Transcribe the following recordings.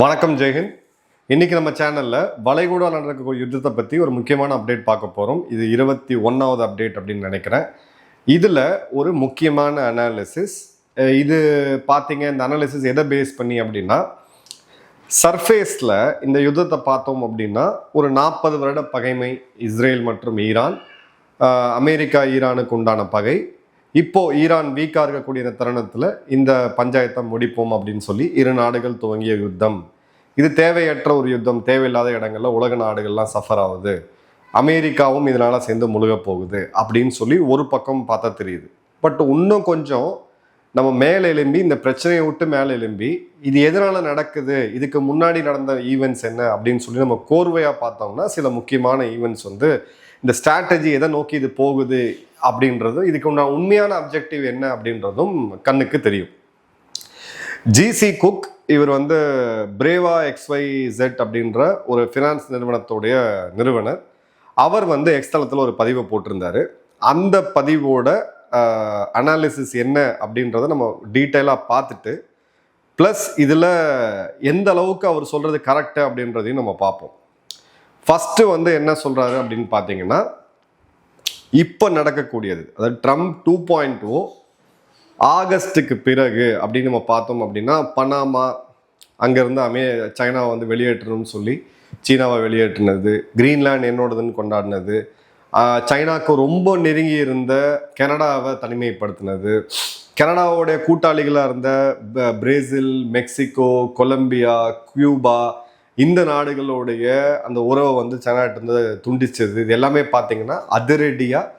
வணக்கம் ஜெயஹிந்த். இன்னைக்கு நம்ம சேனல்ல வளைகுடா நடக்கக்கூடிய யுத்தத்தை பத்தி ஒரு முக்கியமான அப்டேட் பார்க்க போறோம். இது 21வது அப்டேட் அப்படின்னு நினைக்கிறேன். இதுல ஒரு முக்கியமான அனாலிசிஸ். இது பார்த்தீங்க, இந்த அனாலிசிஸ் எதை பேஸ் பண்ணி அப்படின்னா, சர்ஃபேஸ்ல இந்த யுத்தத்தை பார்த்தோம் அப்படின்னா ஒரு 40 வருட பகைமை இஸ்ரேல் மற்றும் ஈரான், அமெரிக்கா ஈரானுக்கு உண்டான பகை. இப்போ ஈரான் வீக்கா இருக்கக்கூடிய இந்த தருணத்துல இந்த பஞ்சாயத்தை முடிப்போம் அப்படின்னு சொல்லி இரு நாடுகள் துவங்கிய யுத்தம். இது தேவையற்ற ஒரு யுத்தம், தேவையில்லாத இடங்கள்ல உலக நாடுகள்லாம் சஃபர் ஆகுது, அமெரிக்காவும் இதனால சேர்ந்து முழுக போகுது அப்படின்னு சொல்லி ஒரு பக்கம் பார்த்தா தெரியுது. பட் இன்னும் கொஞ்சம் நம்ம மேலே எழும்பி, இந்த பிரச்சனையை விட்டு மேலே எழும்பி, இது எதனால நடக்குது, இதுக்கு முன்னாடி நடந்த ஈவெண்ட்ஸ் என்ன அப்படின்னு சொல்லி நம்ம கோர்வையா பார்த்தோம்னா சில முக்கியமான ஈவெண்ட்ஸ் இந்த ஸ்ட்ராட்டஜி எதை நோக்கி இது போகுது அப்படின்றதும், இதுக்கு உண்மையான அப்ஜெக்டிவ் என்ன அப்படின்றதும் கண்ணுக்கு தெரியும். ஜிசி குக் இவர் பிரேவா XYZ அப்படின்ற ஒரு ஃபினான்ஸ் நிறுவனத்துடைய நிறுவனர். அவர் எக்ஸ் தளத்தில் ஒரு பதிவை போட்டிருந்தாரு. அந்த பதிவோட அனாலிசிஸ் என்ன அப்படின்றத நம்ம டீட்டெயிலாக பார்த்துட்டு, ப்ளஸ் இதில் எந்த அளவுக்கு அவர் சொல்கிறது கரெக்டு அப்படின்றதையும் நம்ம பார்ப்போம். ஃபஸ்ட்டு என்ன சொல்கிறாரு அப்படின்னு பார்த்தீங்கன்னா, இப்போ நடக்கக்கூடியது, அதாவது ட்ரம்ப் 2.0 ஆகஸ்ட்டுக்கு பிறகு அப்படின்னு நம்ம பார்த்தோம் அப்படின்னா, பனாமா அங்கேருந்து சைனாவை வெளியேற்றணும்னு சொல்லி சீனாவை வெளியேற்றினது, கிரீன்லாந்து என்னோடதுன்னு கொண்டாடினது, சைனாவுக்கு ரொம்ப நெருங்கி இருந்த கனடாவை தனிமைப்படுத்தினது, கனடாவோடைய கூட்டாளிகளாக இருந்த பிரேசில், மெக்சிகோ, கொலம்பியா, கியூபா, இந்த நாடுகளுடைய அந்த உறவை சைனாட்டிருந்து துண்டிச்சது, இது எல்லாமே பார்த்தீங்கன்னா அதிரடியாக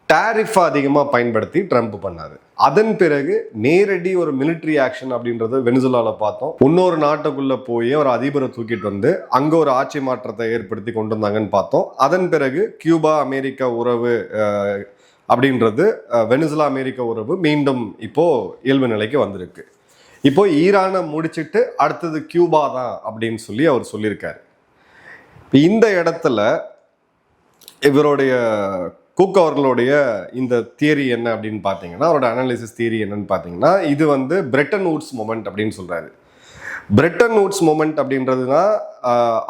டேரிஃபை அதிகமாக பயன்படுத்தி ட்ரம்ப் பண்ணாரு. அதன் பிறகு நேரடி ஒரு மிலிட்ரி ஆக்ஷன் அப்படின்றது வெனிசுலாவில் பார்த்தோம். இன்னொரு நாட்டுக்குள்ளே போய் ஒரு அதிபரை தூக்கிட்டு அங்கே ஒரு ஆட்சி மாற்றத்தை ஏற்படுத்தி கொண்டு வந்தாங்கன்னு பார்த்தோம். அதன் பிறகு கியூபா அமெரிக்கா உறவு அப்படின்றது, வெனிசுலா அமெரிக்கா உறவு மீண்டும் இப்போ இயல்பு நிலைக்கு வந்திருக்கு. இப்போ ஈரானை முடிச்சுட்டு அடுத்தது கியூபா தான் அப்படின்னு சொல்லி அவர் சொல்லியிருக்காரு. இந்த இடத்துல இவருடைய குக் அவர்களுடைய இந்த தியரி என்ன அப்படின்னு பார்த்தீங்கன்னா, அவரோட அனாலிசிஸ் தியரி என்னன்னு பார்த்தீங்கன்னா, இது பிரெட்டன் வூட்ஸ் மொமெண்ட் அப்படின்னு சொல்றாரு. பிரெட்டன் வூட்ஸ் மொமெண்ட் அப்படின்றதுனா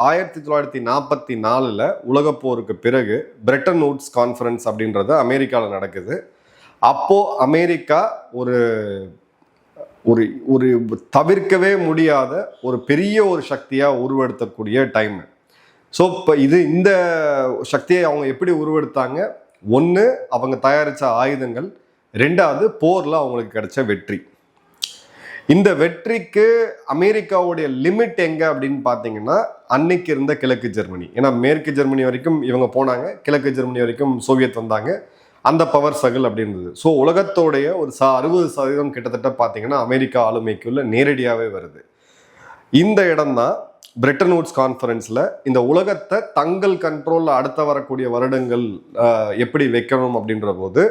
1944 உலகப்போருக்கு பிறகு பிரெட்டன் வூட்ஸ் கான்ஃபரன்ஸ் அப்படின்றது அமெரிக்காவில் நடக்குது. அப்போ அமெரிக்கா ஒரு ஒரு ஒரு தவிர்க்கவே முடியாத ஒரு பெரிய ஒரு சக்தியாக உருவெடுத்தக்கூடிய டைம். ஸோ இப்போ இந்த சக்தியை அவங்க எப்படி உருவெடுத்தாங்க? ஒன்று, அவங்க தயாரித்த ஆயுதங்கள், ரெண்டாவது போரில் அவங்களுக்கு கிடைச்ச வெற்றி. இந்த வெற்றிக்கு அமெரிக்காவுடைய லிமிட் எங்கே அப்படின்னு பார்த்தீங்கன்னா, அன்னைக்கு இருந்த கிழக்கு ஜெர்மனி. ஏன்னா மேற்கு ஜெர்மனி வரைக்கும் இவங்க போனாங்க, கிழக்கு ஜெர்மனி வரைக்கும் சோவியத் வந்தாங்க, அந்த பவர் ஸ்ட்ரகிள் அப்படின்றது. ஸோ உலகத்தோடைய ஒரு 60% கிட்டத்தட்ட பார்த்தீங்கன்னா அமெரிக்கா ஆளுமைக்குள்ள நேரடியாகவே வருது. இந்த இடம் தான் பிரெட்டன் வூட்ஸ் கான்ஃபரன்ஸில் இந்த உலகத்தை தங்கள் கண்ட்ரோலில் அடுத்த வரக்கூடிய வருடங்கள் எப்படி வைக்கணும் அப்படின்ற போது,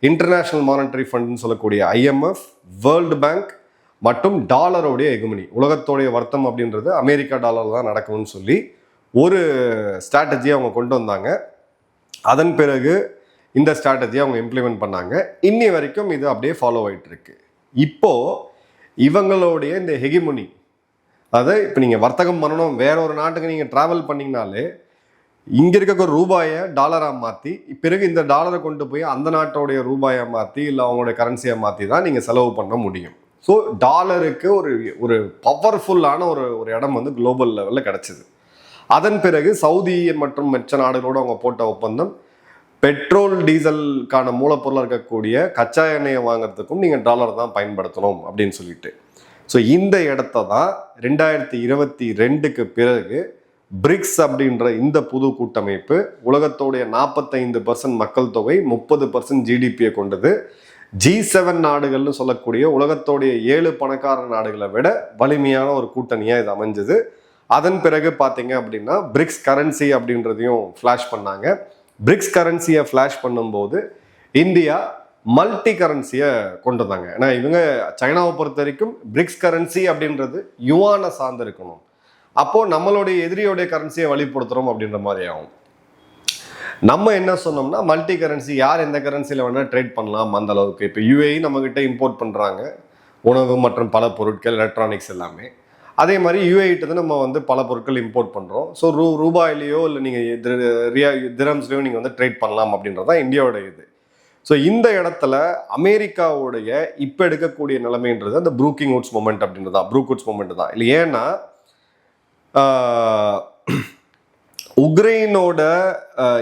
இன்டர்நேஷ்னல் மானிட்டரி ஃபண்ட்னு சொல்லக்கூடிய IMF, வேர்ல்டு பேங்க் மற்றும் டாலருடைய எகுமனி, உலகத்தோடைய வர்த்தம் அப்படின்றது அமெரிக்கா டாலர் தான் நடக்கும்னு சொல்லி ஒரு ஸ்ட்ராட்டஜியை அவங்க கொண்டு வந்தாங்க. அதன் பிறகு இந்த ஸ்ட்ராட்டஜியை அவங்க இம்ப்ளிமெண்ட் பண்ணாங்க. இன்னி வரைக்கும் இது அப்படியே ஃபாலோ ஆகிட்டு இருக்கு. இப்போ இவங்களுடைய இந்த ஹெகிமனி, அதாவது இப்போ நீங்கள் வர்த்தகம் பண்ணணும், வேற ஒரு நாட்டுக்கு நீங்கள் ட்ராவல் பண்ணிங்கனாலே இங்கே இருக்க ஒரு ரூபாயை டாலராக மாற்றி, பிறகு இந்த டாலரை கொண்டு போய் அந்த நாட்டோடைய ரூபாயை மாற்றி இல்லை அவங்களுடைய கரன்சியை மாற்றி தான் நீங்கள் செலவு பண்ண முடியும். ஸோ டாலருக்கு ஒரு பவர்ஃபுல்லான ஒரு இடம் குளோபல் லெவலில் கிடச்சிது. அதன் பிறகு சவுதி மற்றும் மற்ற நாடுகளோடு அவங்க போட்ட ஒப்பந்தம், பெட்ரோல் டீசலுக்கான மூலப்பொருளாக இருக்கக்கூடிய கச்சா எண்ணெயை வாங்குறதுக்கும் நீங்கள் டாலர் தான் பயன்படுத்தணும் அப்படின்னு சொல்லிட்டு. ஸோ இந்த இடத்த தான் 2022க்கு பிறகு பிரிக்ஸ் அப்படின்ற இந்த புது கூட்டமைப்பு, உலகத்தோடைய 45% மக்கள் தொகை, 30% GDP கொண்டது, G7 நாடுகள்னு சொல்லக்கூடிய உலகத்தோடைய 7 பணக்கார நாடுகளை விட வலிமையான ஒரு கூட்டணியாக இது அமைஞ்சது. அதன் பிறகு பார்த்தீங்க அப்படின்னா பிரிக்ஸ் கரன்சி அப்படின்றதையும் ஃப்ளாஷ் பண்ணாங்க. பிரிக்ஸ் கரன்சியை ஃப்ளாஷ் பண்ணும்போது இந்தியா மல்டி கரன்சியை கொண்டு வந்தாங்க. ஏன்னா இவங்க சைனாவை பொறுத்த வரைக்கும் பிரிக்ஸ் கரன்சி அப்படின்றது யுவானை சார்ந்து இருக்கணும். அப்போது நம்மளுடைய எதிரியோடைய கரன்சியை வழிபடுத்துகிறோம் அப்படின்ற மாதிரி ஆகும். நம்ம என்ன சொன்னோம்னா, மல்டி கரன்சி, யார் எந்த கரன்சியில் வேணால் ட்ரேட் பண்ணலாம் அந்த அளவுக்கு. இப்போ UAE நம்மக்கிட்ட இம்போர்ட் பண்ணுறாங்க உணவு மற்றும் பல பொருட்கள், எலக்ட்ரானிக்ஸ் எல்லாமே. அதே மாதிரி யூஏஇட்டு நம்ம வந்து பல பொருட்கள் இம்போர்ட் பண்ணுறோம். ஸோ ரூபாயிலேயோ இல்லை நீங்கள் திரம்ஸ்லையோ நீங்கள் வந்து ட்ரேட் பண்ணலாம் அப்படின்றது தான் இந்தியாவோட இது. ஸோ இந்த இடத்துல அமெரிக்காவுடைய இப்போ எடுக்கக்கூடிய நிலைமைன்றது அந்த ப்ரூக்கிங் வுட்ஸ் மொமெண்ட் அப்படின்றது தான், ப்ரூக் வுட்ஸ் மொமெண்ட் தான். இல்லை ஏன்னா உக்ரைனோட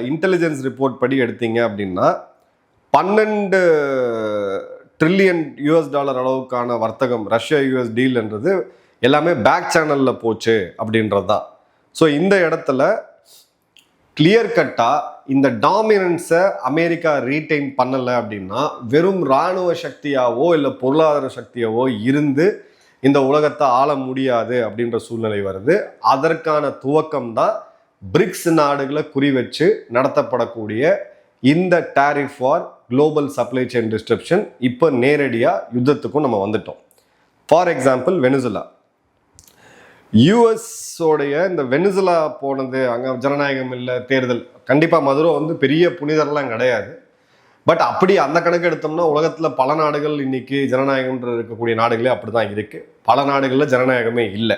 இன்டெலிஜென்ஸ் ரிப்போர்ட் படி எடுத்தீங்க அப்படின்னா $12 ட்ரில்லியன் அளவுக்கான வர்த்தகம் ரஷ்யா யூஎஸ் டீல்ன்றது எல்லாமே பேக் சேனலில் போச்சு அப்படின்றது தான். ஸோ இந்த இடத்துல கிளியர் கட்டாக இந்த டாமினன்ஸை அமெரிக்கா ரீட்டைன் பண்ணலை அப்படின்னா வெறும் இராணுவ சக்தியாவோ இல்லை பொருளாதார சக்தியாவோ இருந்து இந்த உலகத்தை ஆள முடியாது அப்படின்ற சூழ்நிலை வருது. அதற்கான துவக்கம் தான் பிரிக்ஸ் நாடுகளை குறி வச்சு நடத்தப்படக்கூடிய இந்த tariff for global supply chain disruption. இப்போ நேரடியாக யுத்தத்துக்கும் நம்ம வந்துட்டோம். ஃபார் எக்ஸாம்பிள் வெனிசுலா, யூஎஸோடைய இந்த வெனிசுலா போனது, அங்கே ஜனநாயகம் இல்லை, தேர்தல். கண்டிப்பாக மதுரோ வந்து பெரிய புனிதர்லாம் கிடையாது. பட் அப்படி அந்த கணக்கு எடுத்தோம்னா உலகத்தில் பல நாடுகள் இன்னைக்கு ஜனநாயகம்ன்ற இருக்கக்கூடிய நாடுகளே அப்படி தான் இருக்குது. பல நாடுகளில் ஜனநாயகமே இல்லை.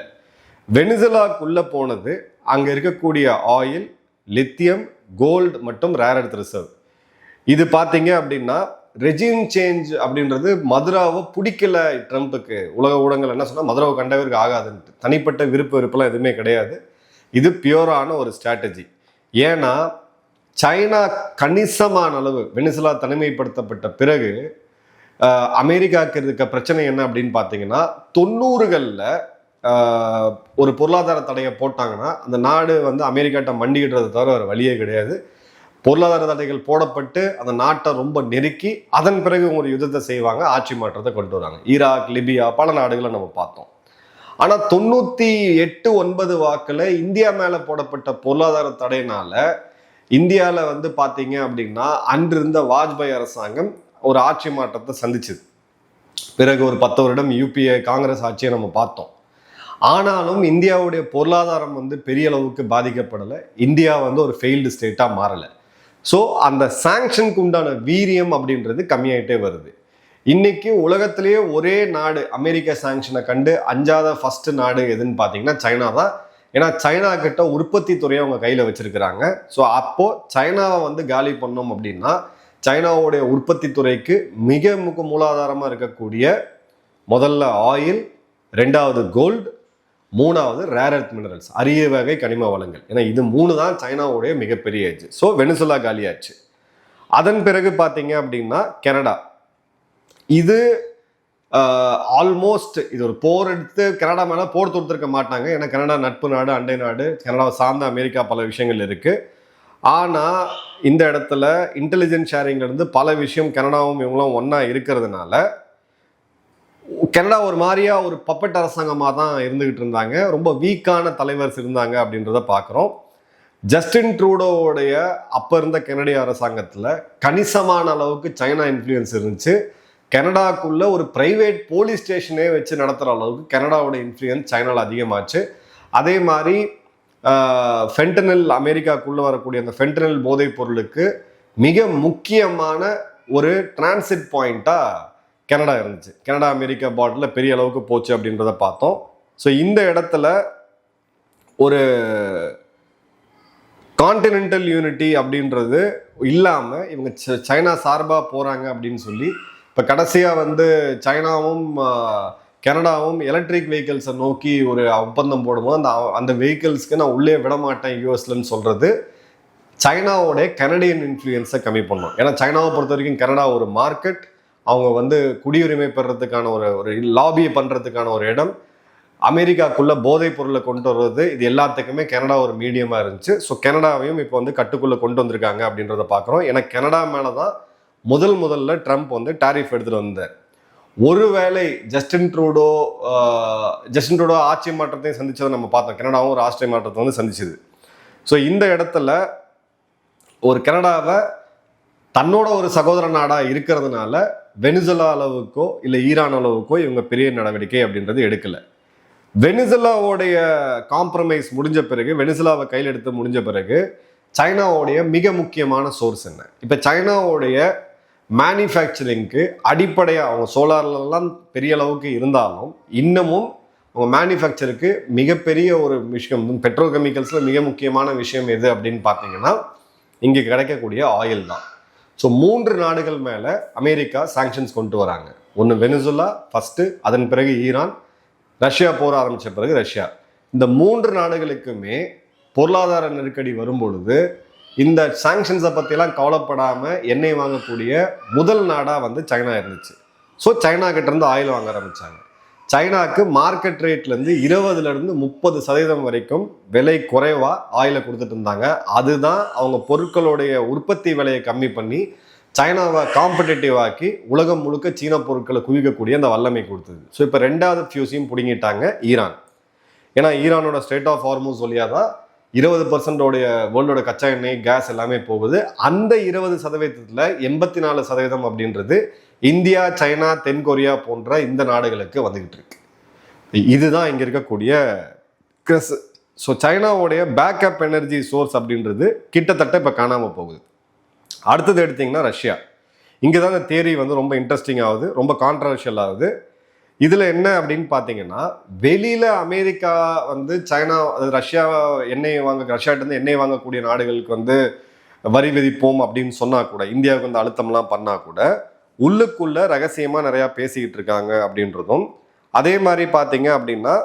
வெனிசுலாக்குள்ளே போனது அங்கே இருக்கக்கூடிய ஆயில், லித்தியம், கோல்டு மற்றும் ரேர் எர்த் ரிசர்வ். இது பார்த்தீங்க அப்படின்னா ரெஜிம் சேஞ்ச் அப்படின்றது மதுராவை பிடிக்கல ட்ரம்ப்புக்கு. உலக ஊடகங்கள் என்ன சொன்னால் மதுராவை கண்டவருக்கு ஆகாதுன்ட்டு. தனிப்பட்ட விருப்பெல்லாம் எதுவுமே கிடையாது. இது பியூரான ஒரு ஸ்ட்ராட்டஜி. ஏன்னா சைனா கணிசமான அளவு வெனிசுலா தனிமைப்படுத்தப்பட்ட பிறகு அமெரிக்காவுக்கு இருக்க பிரச்சனை என்ன அப்படின்னு பார்த்தீங்கன்னா 90களில் ஒரு பொருளாதார தடையை போட்டாங்கன்னா அந்த நாடு வந்து அமெரிக்காட்ட மண்டிக்கிட்டதை தவிர ஒரு வழியே கிடையாது. பொருளாதார தடைகள் போடப்பட்டு அந்த நாட்டை ரொம்ப நெருக்கி அதன் பிறகு ஒரு யுத்தத்தை செய்வாங்க, ஆட்சி மாற்றத்தை கொண்டு வராங்க. ஈராக், லிபியா, பல நாடுகளை நம்ம பார்த்தோம். ஆனால் 98-99 வாக்கில் இந்தியா மேலே போடப்பட்ட பொருளாதார தடையினால இந்தியாவில் வந்து பார்த்தீங்க அப்படின்னா அன்று இருந்த வாஜ்பாய் அரசாங்கம் ஒரு ஆட்சி மாற்றத்தை சந்திச்சுது. பிறகு ஒரு 10 வருடம் யூபிஏ காங்கிரஸ் ஆட்சியை நம்ம பார்த்தோம். ஆனாலும் இந்தியாவுடைய பொருளாதாரம் வந்து பெரிய அளவுக்கு பாதிக்கப்படலை. இந்தியா வந்து ஒரு ஃபெயில்டு ஸ்டேட்டாக மாறலை. ஸோ அந்த சாங்ஷனுக்கு உண்டான வீரியம் அப்படின்றது கம்மியாயிட்டே வருது. இன்னைக்கு உலகத்திலேயே ஒரே நாடு அமெரிக்க சாங்ஷனை கண்டு அஞ்சாத ஃபர்ஸ்ட் நாடு எதுன்னு பார்த்தீங்கன்னா சைனா தான். ஏன்னா சைனா கிட்ட உற்பத்தி துறையை அவங்க கையில் வச்சிருக்கிறாங்க. ஸோ அப்போ சைனாவை வந்து காலி பண்ணோம் அப்படின்னா சைனாவுடைய உற்பத்தி துறைக்கு மிக மூலாதாரமாக இருக்கக்கூடிய முதல்ல ஆயில், 2வது கோல்டு, 3வது ரேர் எர்த் மினரல்ஸ், அரிய வகை கனிம வளங்கள். ஏன்னா இது 3 தான் சைனாவுடைய மிகப்பெரிய ஏஜ். So Venezuela காலியாச்சு. அதன் பிறகு பார்த்தீங்க அப்படின்னா கனடா. இது ஆல்மோஸ்ட் இது ஒரு போர் எடுத்து கனடா மேலே போர் தொடுத்திருக்க மாட்டாங்க. ஏன்னா கனடா நட்பு நாடு, அண்டை நாடு, கனடாவை சார்ந்த அமெரிக்கா பல விஷயங்கள் இருக்குது. ஆனால் இந்த இடத்துல இன்டெலிஜென்ஸ் ஷேரிங்லேருந்து பல விஷயம் கனடாவும் இவங்களும் ஒன்றா இருக்கிறதுனால கனடா ஒரு மாதிரியா ஒரு பப்பட் அரசாங்கமாக தான் இருந்துகிட்டு இருந்தாங்க. ரொம்ப வீக்கான தலைவர்ஸ் இருந்தாங்க அப்படின்றத பார்க்குறோம். ஜஸ்டின் ட்ரூடோவுடைய அப்போ இருந்த கனடிய அரசாங்கத்தில் கணிசமான அளவுக்கு சைனா இன்ஃப்ளூயன்ஸ் இருந்துச்சு. கனடாக்குள்ள ஒரு பிரைவேட் போலீஸ் ஸ்டேஷனே வச்சு நடத்துகிற அளவுக்கு கனடாவோட இன்ஃப்ளூயன்ஸ் சைனாவில் அதிகமாச்சு. அதே மாதிரி ஃபென்டனில், அமெரிக்காக்குள்ளே வரக்கூடிய அந்த ஃபென்டனில் போதைப் பொருளுக்கு மிக முக்கியமான ஒரு டிரான்சிட் பாயிண்ட்டாக கனடா இருந்துச்சு. கனடா அமெரிக்கா பார்டரில் பெரிய அளவுக்கு போச்சு அப்படின்றத பார்த்தோம். ஸோ இந்த இடத்துல ஒரு கான்டினென்டல் யூனிட்டி அப்படின்றது இல்லாமல் இவங்க சைனா சார்பாக போகிறாங்க அப்படின்னு சொல்லி இப்போ கடைசியாக வந்து சைனாவும் கனடாவும் எலக்ட்ரிக் வெஹிக்கிள்ஸை நோக்கி ஒரு ஒப்பந்தம் போடும்போது அந்த வெஹிக்கிள்ஸ்க்கு நான் உள்ளே விட மாட்டேன் யூஎஸ்லன்னு சொல்கிறது சைனாவோடைய கனடியன் இன்ஃப்ளூயன்ஸை கம்மி பண்ணும். ஏன்னா சைனாவை பொறுத்த வரைக்கும் கனடா ஒரு மார்க்கெட். அவங்க வந்து குடியுரிமை பெறதுக்கான ஒரு லாபியை பண்ணுறதுக்கான ஒரு இடம். அமெரிக்காக்குள்ளே போதைப் பொருளை கொண்டு வர்றது, இது எல்லாத்துக்குமே கனடா ஒரு மீடியமாக இருந்துச்சு. ஸோ கனடாவையும் இப்போ வந்து கட்டுக்குள்ளே கொண்டு வந்திருக்காங்க அப்படின்றத பார்க்குறோம். ஏன்னா கனடா மேலே தான் முதல்ல ட்ரம்ப் வந்து டாரிஃப் எடுத்துகிட்டு வந்தார். ஒருவேளை ஜஸ்டின் ட்ரூடோ ஆட்சி மாற்றத்தையும் சந்திச்சதை நம்ம பார்த்தோம். கனடாவும் ஒரு ஆட்சி மாற்றத்தை வந்து சந்திச்சுது. ஸோ இந்த இடத்துல ஒரு கனடாவை தன்னோட ஒரு சகோதர நாடாக இருக்கிறதுனால வெனிசுலா அளவுக்கோ இல்லை ஈரான் அளவுக்கோ இவங்க பெரிய நடவடிக்கை அப்படின்றது எடுக்கலை. வெனிசுலாவோடைய காம்ப்ரமைஸ் முடிஞ்ச பிறகு, வெனிசுலாவை கையில் எடுத்து முடிஞ்ச பிறகு சைனாவோடைய மிக முக்கியமான சோர்ஸ் என்ன? இப்போ சைனாவோடைய மேனுஃபேக்சரிங்க்கு அடிப்படையாக அவங்க சோலார்லாம் பெரிய அளவுக்கு இருந்தாலும் இன்னமும் உங்கள் மேனுஃபேக்சருக்கு மிகப்பெரிய ஒரு விஷயம், பெட்ரோகெமிக்கல்ஸில் மிக முக்கியமான விஷயம் எது அப்படின்னு பார்த்தீங்கன்னா இங்கே கிடைக்கக்கூடிய ஆயில் தான். ஸோ 3 நாடுகள் மேலே அமெரிக்கா சாங்ஷன்ஸ் கொண்டு வராங்க. ஒன்று வெனிசுலா ஃபஸ்ட்டு, அதன் பிறகு ஈரான், ரஷ்யா போர் ஆரம்பித்த பிறகு ரஷ்யா. இந்த 3 நாடுகளுக்குமே பொருளாதார நெருக்கடி வரும்பொழுது இந்த சாங்ஷன்ஸை பற்றிலாம் கவலைப்படாமல் எண்ணெய் வாங்கக்கூடிய முதல் நாடாக வந்து சைனா இருந்துச்சு. ஸோ சைனா கிட்டேருந்து ஆயில் வாங்க ஆரம்பித்தாங்க. சைனாக்கு மார்க்கெட் ரேட்லேருந்து 20% 30% வரைக்கும் விலை குறைவாக ஆயிலை கொடுத்துட்டு இருந்தாங்க. அதுதான் அவங்க பொருட்களுடைய உற்பத்தி விலையை கம்மி பண்ணி சைனாவை காம்படிட்டிவ் ஆக்கி உலகம் முழுக்க சீன பொருட்களை குவிக்கக்கூடிய அந்த வல்லமை கொடுத்தது. ஸோ இப்போ 2வது ஃபியூஸையும் பிடுங்கிட்டாங்க ஈரான். ஏன்னா ஈரானோட ஸ்ட்ரெய்ட் ஆஃப் ஹார்மூஸ் வழியாக தான் 20% வேர்ல்டோட கச்சா எண்ணெய், கேஸ் எல்லாமே போகுது. அந்த 20%ல் 84% அப்படின்றது இந்தியா, சைனா, தென்கொரியா போன்ற இந்த நாடுகளுக்கு வந்துகிட்டு இருக்கு. இதுதான் இங்கே இருக்கக்கூடிய கிரஸ். ஸோ சைனாவுடைய பேக்கப் எனர்ஜி சோர்ஸ் அப்படின்றது கிட்டத்தட்ட இப்போ காணாமல் போகுது. அடுத்தது எடுத்திங்கன்னா ரஷ்யா. இங்கே தான் இந்த தேரி வந்து ரொம்ப இன்ட்ரெஸ்டிங் ஆகுது, ரொம்ப கான்ட்ரவர்ஷியல் ஆகுது. இதில் என்ன அப்படின்னு பார்த்தீங்கன்னா, வெளியில் அமெரிக்கா வந்து சைனா, ரஷ்யா ரஷ்யாட்டிருந்து எண்ணெய் வாங்கக்கூடிய நாடுகளுக்கு வந்து வரி விதிப்போம் அப்படின்னு சொன்னால் கூட, இந்தியாவுக்கு வந்து அழுத்தம்லாம் பண்ணால் கூட உள்ளுக்குள்ள ரகசியமாக நிறையா பேசிக்கிட்டு இருக்காங்க அப்படின்றதும். அதே மாதிரி பார்த்தீங்க அப்படின்னா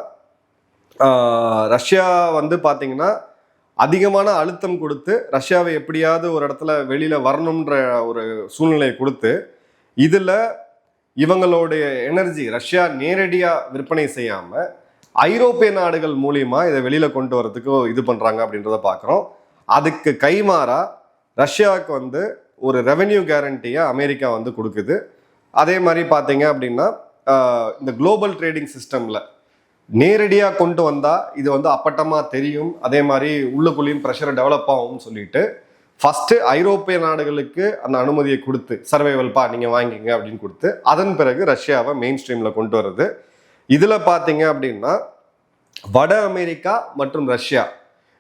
ரஷ்யா வந்து பார்த்தீங்கன்னா அதிகமான அழுத்தம் கொடுத்து ரஷ்யாவை எப்படியாவது ஒரு இடத்துல வெளியில் வரணுன்ற ஒரு சூழ்நிலையை கொடுத்து இதில் இவங்களுடைய எனர்ஜி ரஷ்யா நேரடியாக விற்பனை செய்யாமல் ஐரோப்பிய நாடுகள் மூலியமா இதை வெளியில் கொண்டு வரதுக்கு இது பண்ணுறாங்க அப்படின்றத பார்க்குறோம். அதுக்கு கைமாறா ரஷ்யாவுக்கு வந்து ஒரு ரெவென்யூ கேரண்டியை அமெரிக்கா வந்து கொடுக்குது. அதே மாதிரி பார்த்தீங்க அப்படின்னா இந்த குளோபல் ட்ரேடிங் சிஸ்டமில் நேரடியாக கொண்டு வந்தால் இது வந்து அப்பட்டமாக தெரியும், அதே மாதிரி உள்ளுக்குள்ளேயும் ப்ரெஷரை டெவலப் ஆகும்னு சொல்லிட்டு ஃபஸ்ட்டு ஐரோப்பிய நாடுகளுக்கு அந்த அனுமதியை கொடுத்து சர்வைவல்ப்பா நீங்கள் வாங்கிங்க அப்படின்னு கொடுத்து அதன் பிறகு ரஷ்யாவை மெயின் ஸ்ட்ரீமில் கொண்டு வருது. இதில் பார்த்தீங்க அப்படின்னா வட அமெரிக்கா மற்றும் ரஷ்யா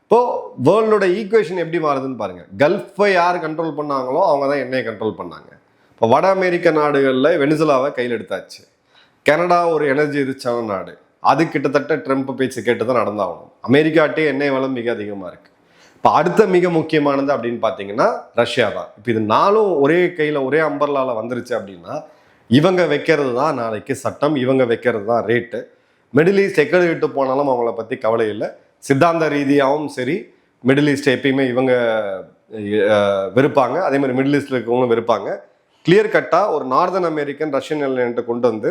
இப்போது வேர்ல்டோட ஈக்குவேஷன் எப்படி மாறுதுன்னு பாருங்கள். கல்ஃபை யார் கண்ட்ரோல் பண்ணாங்களோ அவங்க தான் எண்ணெயை கண்ட்ரோல் பண்ணாங்க. இப்போ வட அமெரிக்க நாடுகளில் வெனிசுலாவை கையில் எடுத்தாச்சு. கனடா ஒரு எனர்ஜி ரிச்சான நாடு, அது கிட்டத்தட்ட ட்ரம்ப் பேச்சு கேட்டு தான் நடந்தாகணும். அமெரிக்காட்டே எண்ணெய் வளம் மிக அதிகமாக இருக்குது. இப்போ அடுத்த மிக முக்கியமானது அப்படின்னு பார்த்தீங்கன்னா ரஷ்யா தான். இப்போ இது நாளும் ஒரே கையில் ஒரே அம்பர்லாவில் வந்துருச்சு அப்படின்னா இவங்க வைக்கிறது தான் நாளைக்கு சட்டம், இவங்க வைக்கிறது தான் ரேட்டு. மிடில் ஈஸ்ட் எக்கடு விட்டு போனாலும் அவங்கள பற்றி கவலை இல்லை. சித்தாந்த ரீதியாகவும் சரி, மிடில் ஈஸ்ட் எப்பயுமே இவங்க வெறுப்பாங்க, அதே மாதிரி மிடில் ஈஸ்டில் இருக்கவங்களும் வெறுப்பாங்க. கிளியர் கட்டாக ஒரு நார்தன் அமெரிக்கன் ரஷ்யன் எல்லைன்ட்டு கொண்டு வந்து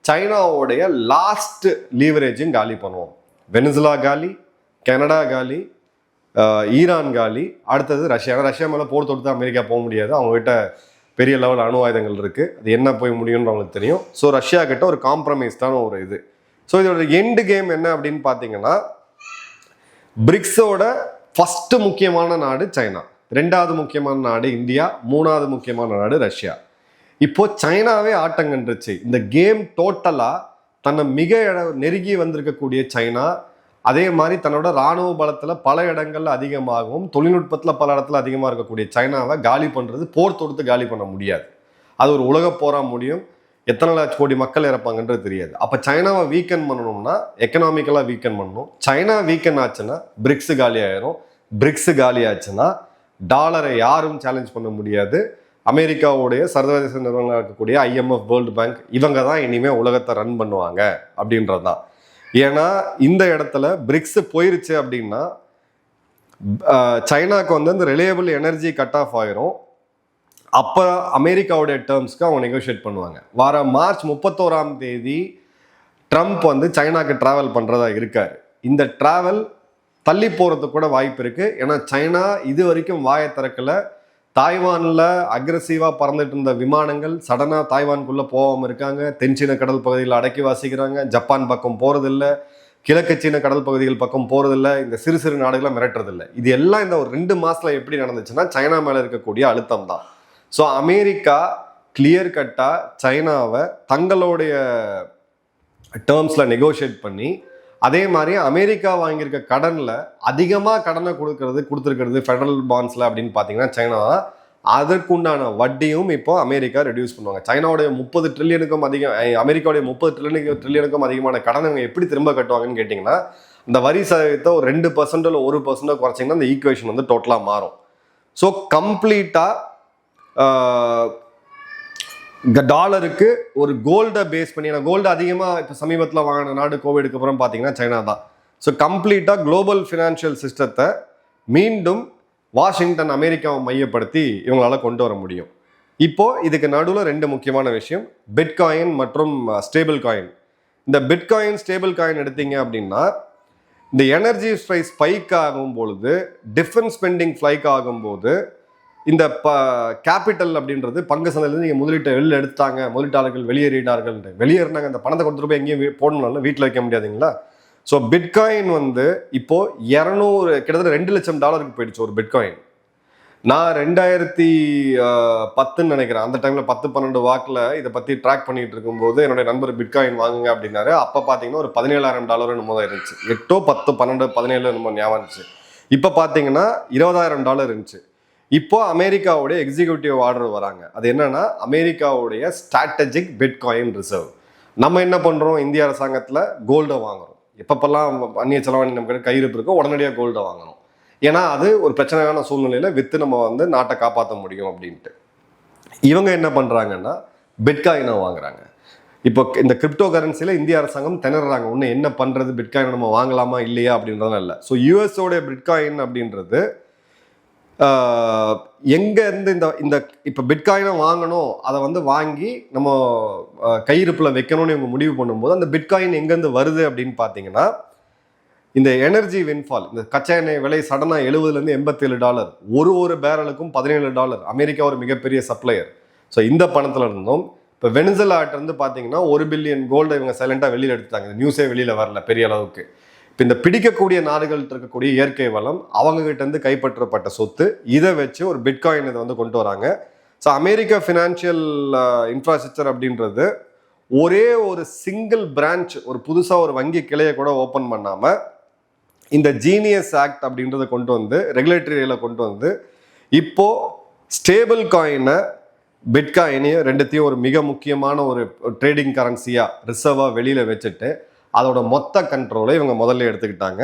சைனாவோடைய லாஸ்ட் லீவரேஜும் காலி பண்ணுவோம். வெனிசுலா காலி, கனடா காலி, ஈரான் காலி, அடுத்தது ரஷ்யா. ரஷ்யா மேலே போர் தொடுத்து அமெரிக்கா போக முடியாது, அவங்ககிட்ட பெரிய லெவல் அணு ஆயுதங்கள் இருக்குது, அது என்ன போய் முடியும்னு அவங்களுக்கு தெரியும். ஸோ ரஷ்யா கிட்ட ஒரு காம்ப்ரமைஸ் தான் ஒரு இது. ஸோ இதோட எண்டு கேம் என்ன அப்படின்னு பார்த்தீங்கன்னா பிரிக்ஸோட ஃபஸ்ட்டு முக்கியமான நாடு சைனா, 2வது முக்கியமான நாடு இந்தியா, 3வது முக்கியமான நாடு ரஷ்யா. இப்போ சைனாவே ஆட்டங்கன்றுச்சு. இந்த கேம் டோட்டலாக தன்னை மிக நெருங்கி வந்திருக்கக்கூடிய சைனா, அதே மாதிரி தன்னோட இராணுவ பலத்தில் பல இடங்கள்ல அதிகமாகவும் தொழில்நுட்பத்தில் பல இடத்துல அதிகமாக இருக்கக்கூடிய சைனாவை காலி பண்ணுறது போர் தொடுத்து காலி பண்ண முடியாது. அது ஒரு உலக போராக முடியும், எத்தனை லட்சம் கோடி மக்கள் இறப்பாங்கன்றது தெரியாது. அப்போ சைனாவை வீக்கன் பண்ணணும்னா எக்கனாமிக்கலாக வீக்கன் பண்ணணும். சைனா வீக்கன் ஆச்சுன்னா பிரிக்ஸ் காலி ஆயிரும். பிரிக்ஸ் காலி ஆச்சுன்னா டாலரை யாரும் சேலஞ்ச் பண்ண முடியாது. அமெரிக்காவுடைய சர்வதேச நிறுவனங்கள் இருக்கக்கூடிய IMF, வேர்ல்டு பேங்க், இவங்க தான் இனிமேல் உலகத்தை ரன் பண்ணுவாங்க அப்படின்றது தான். ஏன்னா இந்த இடத்துல பிரிக்ஸ் போயிருச்சு அப்படின்னா சைனாக்கு வந்து அந்த ரிலையபிள் எனர்ஜி கட் ஆஃப் ஆயிரும். அப்போ அமெரிக்காவுடைய டேர்ம்ஸ்க்கு அவங்க நெகோஷியேட் பண்ணுவாங்க. வர மார்ச் 31ஆம் தேதி ட்ரம்ப் வந்து சைனாக்கு ட்ராவல் பண்ணுறதா இருக்கார். இந்த ட்ராவல் தள்ளி போகிறதுக்கு கூட வாய்ப்பு இருக்குது. ஏன்னா சைனா இது வரைக்கும் வாயை திறக்கலை. தாய்வானில் அக்ரெசிவாக பறந்துட்டு இருந்த விமானங்கள் சடனாக தாய்வானுக்குள்ளே போகாமல் இருக்காங்க. தென்சீன கடல் பகுதியில் அடக்கி வாசிக்கிறாங்க. ஜப்பான் பக்கம் போகிறதில்ல, கிழக்கு சீன கடல் பகுதிகள் பக்கம் போகிறதில்ல, இந்த சிறு சிறு நாடுகளை மிரட்டுறதில்லை. இது எல்லாம் இந்த ஒரு 2 மாதத்தில் எப்படி நடந்துச்சுன்னா சைனா மேலே இருக்கக்கூடிய அழுத்தம் தான். ஸோ அமெரிக்கா கிளியர் கட்டாக சைனாவை தங்களுடைய டேர்ம்ஸில் நெகோஷியேட் பண்ணி, அதே மாதிரி அமெரிக்கா வாங்கியிருக்க கடனில் அதிகமாக கடனை கொடுத்துருக்கிறது ஃபெடரல் பாண்ட்ஸில் அப்படின்னு பார்த்தீங்கன்னா சைனா தான். அதற்குண்டான வட்டியும் இப்போ அமெரிக்கா ரெடியூஸ் பண்ணுவாங்க. சைனாவுடைய 30 ட்ரில்லியனுக்கும் அதிகம், அமெரிக்காவுடைய 30 ட்ரில்லியனுக்கும் அதிகமான கடனை இவங்க எப்படி திரும்ப கட்டுவாங்கன்னு கேட்டிங்கன்னா, இந்த வரி சதவீதத்தை ஒரு 2% இல்லை 1% குறைச்சிங்கன்னா அந்த ஈக்குவேஷன் வந்து டோட்டலாக மாறும். ஸோ கம்ப்ளீட்டாக டாலருக்கு ஒரு கோல்டை பேஸ் பண்ணி, ஏன்னா கோல்டு அதிகமாக இப்போ சமீபத்தில் வாங்கின நாடு கோவிடுக்கு அப்புறம் பார்த்தீங்கன்னா சைனா தான். ஸோ கம்ப்ளீட்டாக குளோபல் ஃபினான்ஷியல் சிஸ்டத்தை மீண்டும் வாஷிங்டன் அமெரிக்காவை மையப்படுத்தி இவங்களால கொண்டு வர முடியும். இப்போ இதுக்கு நடுவில் 2 முக்கியமான விஷயம், பிட்காயின் மற்றும் ஸ்டேபிள் காயின். இந்த பிட்காயின் ஸ்டேபிள் காயின் எடுத்தீங்க அப்படின்னா, இந்த எனர்ஜி ப்ரைஸ் ஸ்பைக் ஆகும் பொழுது, டிஃபென்ஸ் ஸ்பெண்டிங் ஃப்ளைக் ஆகும்போது, இந்த கேபிட்டல் அப்படின்றது பங்கு சந்தையிலேருந்து நீங்கள் வெளியில் எடுத்தாங்க, முதலீட்டாளர்கள் வெளியேறினார்கள், வெளியேறினாங்க, அந்த பணத்தை கொடுத்துட்டு போய் எங்கேயும் போடணும்னால வீட்டில் வைக்க முடியாதுங்களா. ஸோ பிட்காயின் வந்து இப்போ கிட்டத்தட்ட $2 லட்சம் போயிடுச்சு ஒரு பிட்காயின். நான் 2010 நினைக்கிறேன், அந்த டைமில் 10-12 வாக்கில் இதை பற்றி ட்ராக் பண்ணிட்டு இருக்கும்போது என்னுடைய நண்பர் பிட்காயின் வாங்குங்க அப்படின்னாரு. அப்போ பார்த்தீங்கன்னா ஒரு $17,000 என்னமோ தான் இருந்துச்சு. 8, 10, 12, 17 என்னமோ ஞாபகம் இருந்துச்சு. இப்போ பார்த்தீங்கன்னா $20,000 இருந்துச்சு. இப்போ அமெரிக்காவுடைய எக்ஸிக்யூட்டிவ் ஆர்டர் வராங்க. அது என்னன்னா, அமெரிக்காவுடைய ஸ்ட்ராட்டஜிக் பிட்காயின் ரிசர்வ். நம்ம என்ன பண்ணுறோம், இந்திய அரசாங்கத்தில் கோல்டை வாங்குறோம். எப்பப்பெல்லாம் அந்நிய செலவாணி நமக்கு கையிருப்பு இருக்கோ உடனடியாக கோல்டை வாங்கணும். ஏன்னா அது ஒரு பிரச்சனையான சூழ்நிலையில் விற்று நம்ம வந்து நாட்டை காப்பாற்ற முடியும் அப்படின்ட்டு. இவங்க என்ன பண்ணுறாங்கன்னா பிட்காயினை வாங்குறாங்க. இப்போ இந்த கிரிப்டோ கரன்சியில் இந்திய அரசாங்கம் திணறாங்க, ஒன்று என்ன பண்ணுறது, பிட்காயினை நம்ம வாங்கலாமா இல்லையா அப்படின்றதுலாம் இல்லை. ஸோ யூஎஸோடைய பிட்காயின் அப்படின்றது எங்கேருந்து இந்த இப்போ பிட்காயினை வாங்கணும், அதை வந்து வாங்கி நம்ம கையிருப்பில் வைக்கணும்னு இவங்க முடிவு பண்ணும்போது அந்த பிட்காயின் எங்கேருந்து வருது அப்படின்னு பார்த்தீங்கன்னா, இந்த எனர்ஜி வின்ஃபால், இந்த கச்சா எண்ணெய் விலை சடனாக $70 $87, ஒரு பேரலுக்கும் $17. அமெரிக்கா ஒரு மிகப்பெரிய சப்ளையர். ஸோ இந்த பணத்தில் இருந்தும் இப்போ வெனிசுலாட்டிருந்து பார்த்தீங்கன்னா 1 பில்லியன் கோல்டை இவங்க சைலண்டாக வெளியில் எடுத்துட்டாங்க. இந்த நியூஸே வெளியில் வரல பெரிய அளவுக்கு. இப்போ இந்த பிடிக்கக்கூடிய நாடுகள்கிட்ட இருக்கக்கூடிய இயற்கை வளம், அவங்ககிட்ட இருந்து கைப்பற்றப்பட்ட சொத்து, இதை வச்சு ஒரு பிட்காயின் இதை வந்து கொண்டு வராங்க. ஸோ அமெரிக்கா ஃபினான்ஷியல் இன்ஃப்ராஸ்ட்ரக்சர் அப்படின்றது ஒரே ஒரு சிங்கிள் பிரான்ச், ஒரு புதுசாக ஒரு வங்கி கிளையை கூட ஓப்பன் பண்ணாமல் இந்த ஜீனியஸ் ஆக்ட் அப்படின்றத கொண்டு வந்து ரெகுலேட்டரியில கொண்டு வந்து இப்போ ஸ்டேபிள் காயினை, பிட்காயினையும் ரெண்டுத்தையும் ஒரு மிக முக்கியமான ஒரு ட்ரேடிங் கரன்சியாக ரிசர்வாக வெளியில் வச்சுட்டு அதோட மொத்த கண்ட்ரோலை இவங்க முதல்ல எடுத்துக்கிட்டாங்க.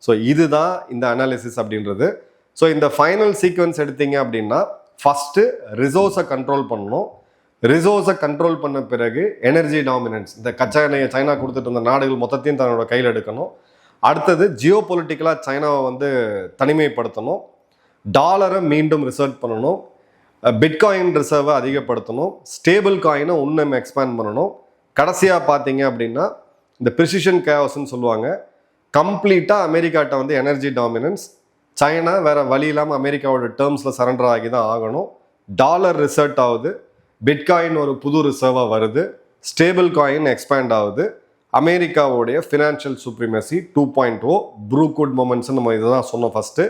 ஸோ இதுதான் இந்த அனாலிசிஸ் அப்படின்றது. ஸோ இந்த ஃபைனல் சீக்வன்ஸ் எடுத்தீங்க அப்படின்னா, ஃபஸ்ட்டு ரிசோர்ஸை கண்ட்ரோல் பண்ணணும். ரிசோர்ஸை கண்ட்ரோல் பண்ண பிறகு எனர்ஜி டாமினன்ஸ், இந்த கச்சா எண்ணெயை சைனா கொடுத்துட்டு இருந்த நாடுகள் மொத்தத்தையும் தன்னோட கையில் எடுக்கணும். அடுத்தது ஜியோ பொலிட்டிக்கலாக சைனாவை வந்து தனிமைப்படுத்தணும். டாலரை மீண்டும் ரிசர்வ் பண்ணணும். பிட்காயின் ரிசர்வை அதிகப்படுத்தணும். ஸ்டேபிள் காயினை இன்னும் எக்ஸ்பேண்ட் பண்ணணும். கடைசியாக பார்த்தீங்க அப்படின்னா இந்த ப்ரிசிஷன் கேஓஸ்ன்னு சொல்லுவாங்க. கம்ப்ளீட்டாக அமெரிக்காட்ட வந்து எனர்ஜி டாமினன்ஸ், சைனா வேறு வழி இல்லாமல் அமெரிக்காவோட டேர்ம்ஸில் சரண்டர் ஆகி தான் ஆகணும். டாலர் ரிசர்ட் ஆகுது, பிட்காயின் ஒரு புது ரிசர்வாக வருது, ஸ்டேபிள் காயின் எக்ஸ்பேண்ட் ஆகுது. அமெரிக்காவுடைய ஃபினான்ஷியல் சூப்ரிமசி 2.0 ப்ரூக்வுட் மொமெண்ட்ஸ் நம்ம இதை தான் சொன்னோம் ஃபஸ்ட்டு.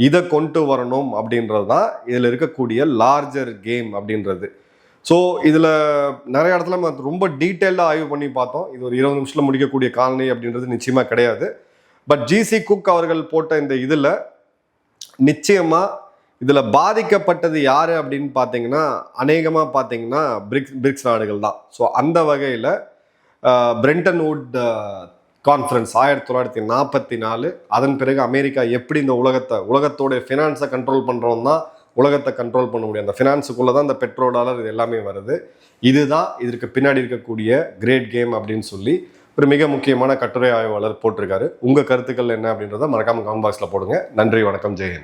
இதை கொண்டு வரணும் அப்படின்றது தான் இதில் இருக்கக்கூடிய லார்ஜர் கேம் அப்படின்றது. ஸோ இதில் நிறைய இடத்துல நம்ம ரொம்ப டீட்டெயிலாக ஆய்வு பண்ணி பார்த்தோம். இது ஒரு 20 நிமிஷத்தில் முடிக்கக்கூடிய காலனி அப்படின்றது நிச்சயமாக கிடையாது. பட் ஜிசி குக் அவர்கள் போட்ட இந்த இதில் நிச்சயமாக இதில் பாதிக்கப்பட்டது யார் அப்படின்னு பார்த்தீங்கன்னா, அநேகமாக பார்த்தீங்கன்னா பிரிக்ஸ் நாடுகள் தான். ஸோ அந்த வகையில் பிரெண்டன் வுட் கான்ஃபரன்ஸ் 1944, அதன் பிறகு அமெரிக்கா எப்படி இந்த உலகத்தோடைய ஃபினான்ஸை கண்ட்ரோல் பண்ணுறோம் தான் உலகத்தை கண்ட்ரோல் பண்ண முடியும். அந்த ஃபினான்ஸுக்குள்ளே தான் இந்த பெட்ரோ டாலர் இது எல்லாமே வருது. இதுதான் இதற்கு பின்னாடி இருக்கக்கூடிய கிரேட் கேம் அப்படின்னு சொல்லி ஒரு மிக முக்கியமான கட்டுரை ஆய்வாளர் போட்டிருக்காரு. உங்கள் கருத்துக்கள் என்ன அப்படின்றத மறக்காமல் கமெண்ட் பாக்ஸில் போடுங்க. நன்றி, வணக்கம், ஜெயஹிந்த்.